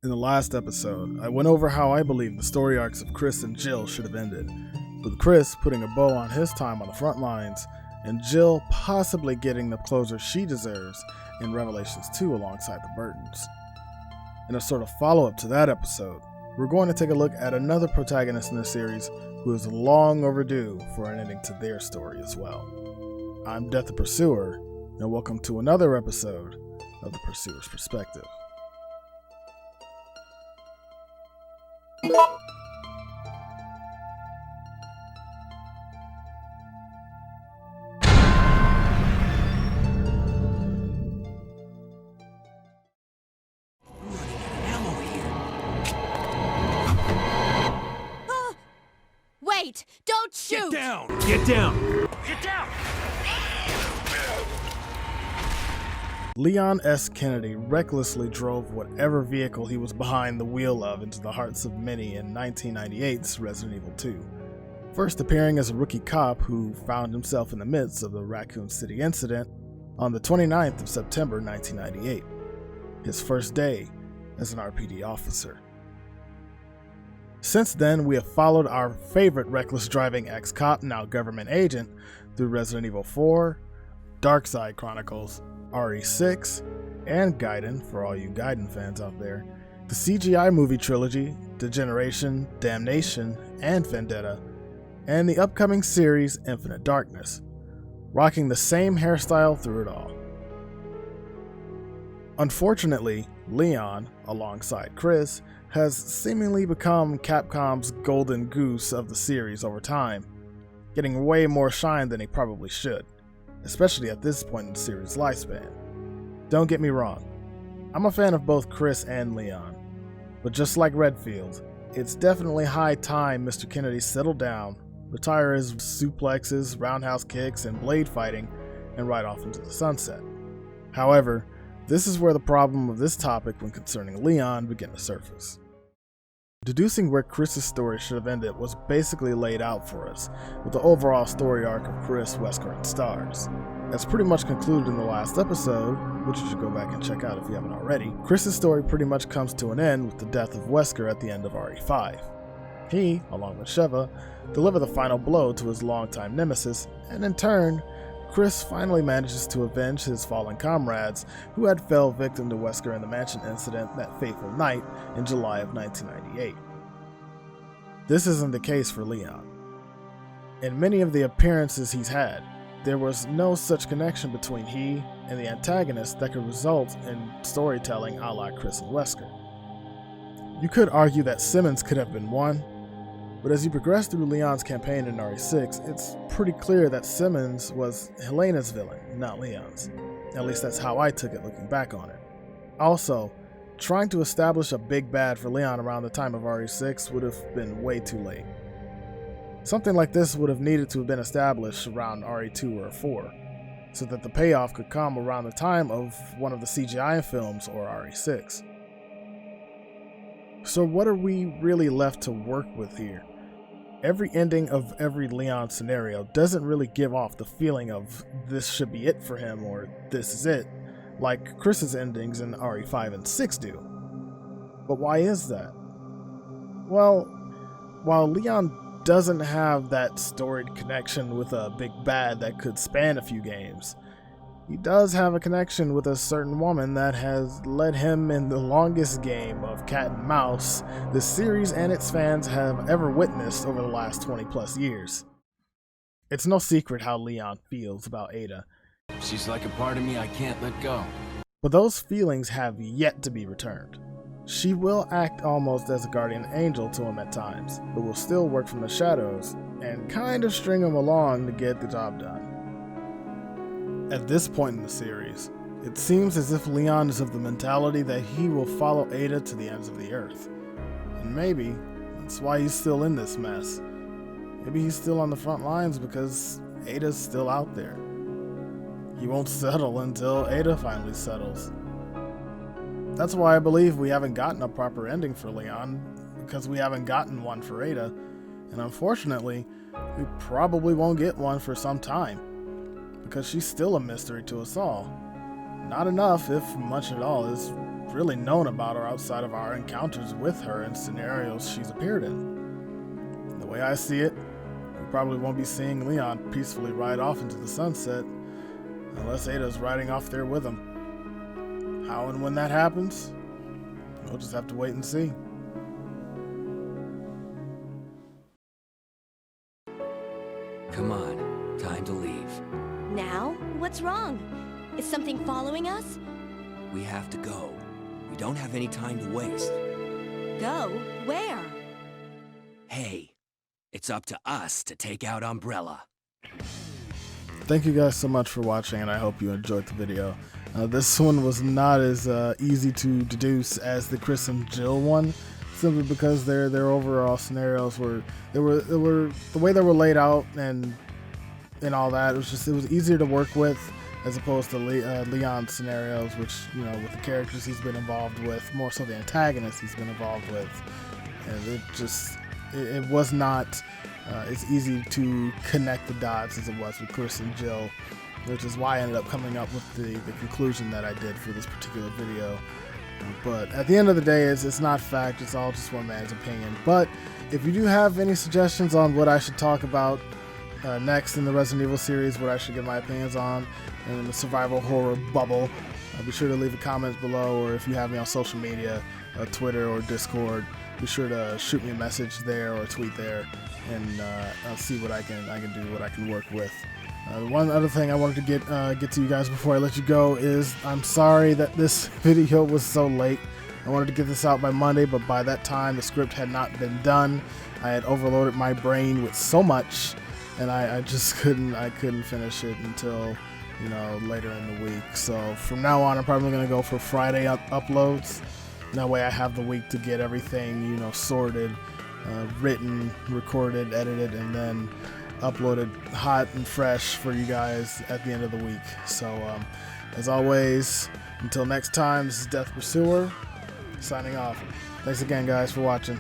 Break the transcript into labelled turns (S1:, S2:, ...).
S1: In the last episode, I went over how I believe the story arcs of Chris and Jill should have ended, with Chris putting a bow on his time on the front lines, and Jill possibly getting the closure she deserves in Revelations 2 alongside the Burtons. In a sort of follow-up to that episode, we're going to take a look at another protagonist in the series who is long overdue for an ending to their story as well. I'm Death the Pursuer, and welcome to another episode of The Pursuer's Perspective.
S2: Wait! Don't shoot!
S3: Get down! Get down!
S2: Get down!
S1: Leon S. Kennedy recklessly drove whatever vehicle he was behind the wheel of into the hearts of many in 1998's Resident Evil 2. First appearing as a rookie cop who found himself in the midst of the Raccoon City incident on the 29th of September 1998, his first day as an RPD officer. Since then, we have followed our favorite reckless driving ex-cop, now government agent, through Resident Evil 4, Darkside Chronicles, RE6, and Gaiden, for all you Gaiden fans out there, the CGI movie trilogy, Degeneration, Damnation, and Vendetta, and the upcoming series Infinite Darkness, rocking the same hairstyle through it all. Unfortunately, Leon, alongside Chris, has seemingly become Capcom's golden goose of the series over time, getting way more shine than he probably should, especially at this point in the series' lifespan. Don't get me wrong, I'm a fan of both Chris and Leon, but just like Redfield, it's definitely high time Mr. Kennedy settled down, retire his suplexes, roundhouse kicks, and blade fighting, and ride off into the sunset. However, this is where the problem of this topic when concerning Leon began to surface. Deducing where Chris's story should have ended was basically laid out for us, with the overall story arc of Chris, Wesker, and Stars. As pretty much concluded in the last episode, which you should go back and check out if you haven't already, Chris's story pretty much comes to an end with the death of Wesker at the end of RE5. He, along with Sheva, deliver the final blow to his longtime nemesis, and in turn, Chris finally manages to avenge his fallen comrades who had fell victim to Wesker in the mansion incident that fateful night in July of 1998. This isn't the case for Leon. In many of the appearances he's had, there was no such connection between he and the antagonist that could result in storytelling a la Chris and Wesker. You could argue that Simmons could have been one, but as you progress through Leon's campaign in RE6, it's pretty clear that Simmons was Helena's villain, not Leon's. At least that's how I took it looking back on it. Also, trying to establish a big bad for Leon around the time of RE6 would have been way too late. Something like this would have needed to have been established around RE2 or 4, so that the payoff could come around the time of one of the CGI films or RE6. So what are we really left to work with here? Every ending of every Leon scenario doesn't really give off the feeling of this should be it for him or this is it, like Chris's endings in RE5 and 6 do. But why is that? Well, while Leon doesn't have that storied connection with a big bad that could span a few games, he does have a connection with a certain woman that has led him in the longest game of cat and mouse the series and its fans have ever witnessed over the last 20 plus years. It's no secret how Leon feels about Ada,
S3: She's like a part of me I can't let go.
S1: but those feelings have yet to be returned. She will act almost as a guardian angel to him at times, but will still work from the shadows and kind of string him along to get the job done. At this point in the series, it seems as if Leon is of the mentality that he will follow Ada to the ends of the earth. And maybe that's why he's still in this mess. Maybe he's still on the front lines because Ada's still out there. He won't settle until Ada finally settles. That's why I believe we haven't gotten a proper ending for Leon, because we haven't gotten one for Ada, and unfortunately, we probably won't get one for some time, because she's still a mystery to us all. Not enough, if much at all, is really known about her outside of our encounters with her in scenarios she's appeared in. The way I see it, we probably won't be seeing Leon peacefully ride off into the sunset unless Ada's riding off there with him. How and when that happens, we'll just have to wait and see.
S4: Come on, time to leave.
S2: Now? What's wrong? Is something following us?
S4: We have to go. We don't have any time to waste.
S2: Go? Where?
S4: Hey, it's up to us to take out Umbrella.
S1: Thank you guys so much for watching, and I hope you enjoyed the video. This one was not as easy to deduce as the Chris and Jill one, simply because their overall scenarios were the way they were laid out and all that. It was easier to work with as opposed to Leon's scenarios, which, you know, with the characters he's been involved with, more so the antagonists he's been involved with, and it was not as easy to connect the dots as it was with Chris and Jill, which is why I ended up coming up with the conclusion that I did for this particular video. But at the end of the day, it's not fact, it's all just one man's opinion. But if you do have any suggestions on what I should talk about next in the Resident Evil series, what I should get my opinions on in the survival horror bubble, be sure to leave a comment below, or if you have me on social media, Twitter or Discord, be sure to shoot me a message there or tweet there, and I'll see what I can do, what I can work with. One other thing I wanted to get to you guys before I let you go is I'm sorry that this video was so late. I wanted to get this out by Monday, but by that time the script had not been done. I had overloaded my brain with so much, and I just couldn't finish it until, you know, later in the week. So from now on, I'm probably gonna go for Friday uploads. That way I have the week to get everything, you know, sorted, written, recorded, edited, and then uploaded hot and fresh for you guys at the end of the week. So as always, until next time, this is Death Pursuer signing off. Thanks again, guys, for watching.